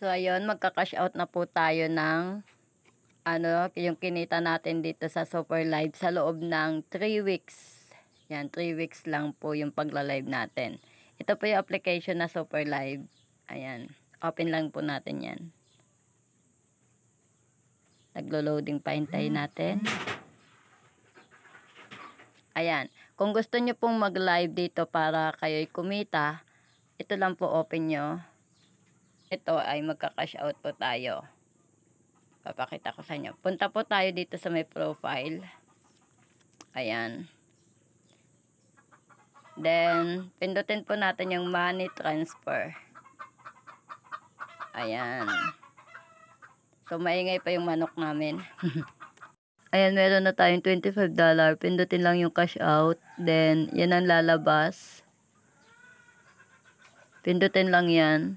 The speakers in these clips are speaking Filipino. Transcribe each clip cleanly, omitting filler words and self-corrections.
So, ayun, magka-cash out na po tayo ng yung kinita natin dito sa Super Live sa loob ng 3 weeks. Yan, 3 weeks lang po yung pagla-live natin. Ito po yung application na Super Live. Ayan, open lang po natin yan. Naglo-loading pa, hintayin natin. Ayan, kung gusto nyo pong mag-live dito para kayo'y kumita, ito lang po open nyo. Ito ay magka-cash out po tayo. Papakita ko sa inyo. Punta po tayo dito sa may profile. Ayan. Then, pindutin po natin yung money transfer. Ayan. So, maingay pa yung manok namin. Ayan, meron na tayong $25. Pindutin lang yung cash out. Then, yan ang lalabas. Pindutin lang yan.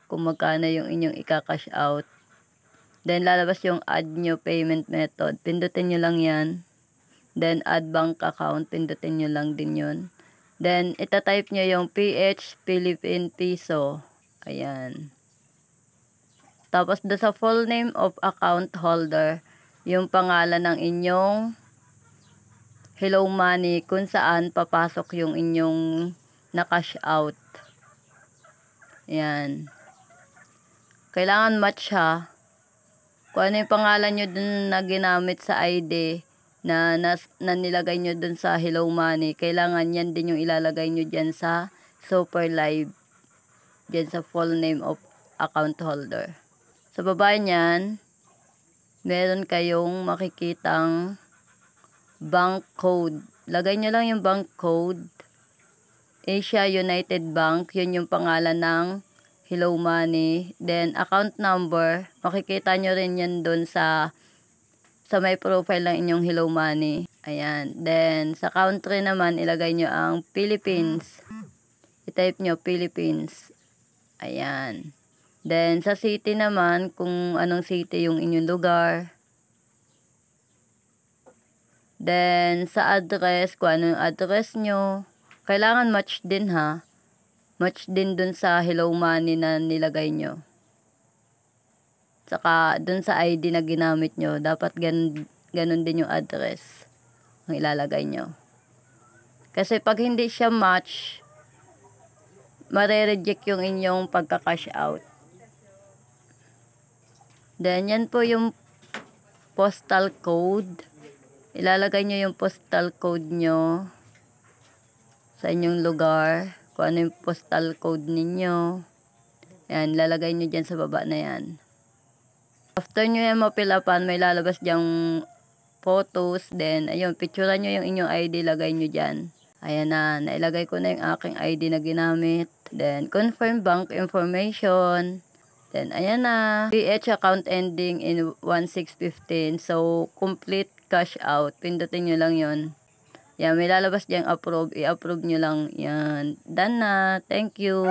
Kung magkano yung inyong ika-cash out. Then, lalabas yung add new payment method. Pindutin nyo lang yan. Then, add bank account. Pindutin nyo lang din yun. Then, itatype nyo yung PH Philippine Peso. Ayan. Tapos, do sa full name of account holder, yung pangalan ng inyong Hello Money, kung saan papasok yung inyong na-cash out. Ayan. Kailangan match ha. Kung ano yung pangalan nyo dun na ginamit sa ID na nilagay nyo dun sa Hello Money, kailangan yan din yung ilalagay nyo dyan sa Super Live. Dyan sa full name of account holder. Sa baba niyan, meron kayong makikitang bank code. Lagay nyo lang yung bank code. Asia United Bank, yun yung pangalan ng Hello Money. Then, account number. Makikita nyo rin yan dun sa may profile ng inyong Hello Money. Ayan. Then, sa country naman, ilagay nyo ang Philippines. I-type nyo Philippines. Ayan. Then, sa city naman, kung anong city yung inyong lugar. Then, sa address, kung ano yung address nyo. Kailangan match din ha. Match din dun sa Hello Money na nilagay nyo. Saka dun sa ID na ginamit nyo, dapat ganun din yung address ang ilalagay nyo. Kasi pag hindi siya match, mare-reject yung inyong pagka-cash out. Then yan po yung postal code. Ilalagay nyo yung postal code nyo sa inyong lugar. Kung ano yung postal code ninyo. Yan, lalagay nyo dyan sa baba na yan. After nyo yan mapilapan, may lalabas dyang photos. Then, ayun, picturean nyo yung inyong ID, lagay nyo dyan. Ayan na, nailagay ko na yung aking ID na ginamit. Then, confirm bank information. Then, ayan na. PH account ending in 1615. So, complete cash out. Pindutin nyo lang yon. Yan, may lalabas dyang approve. I-approve nyo lang yan. Done na. Thank you.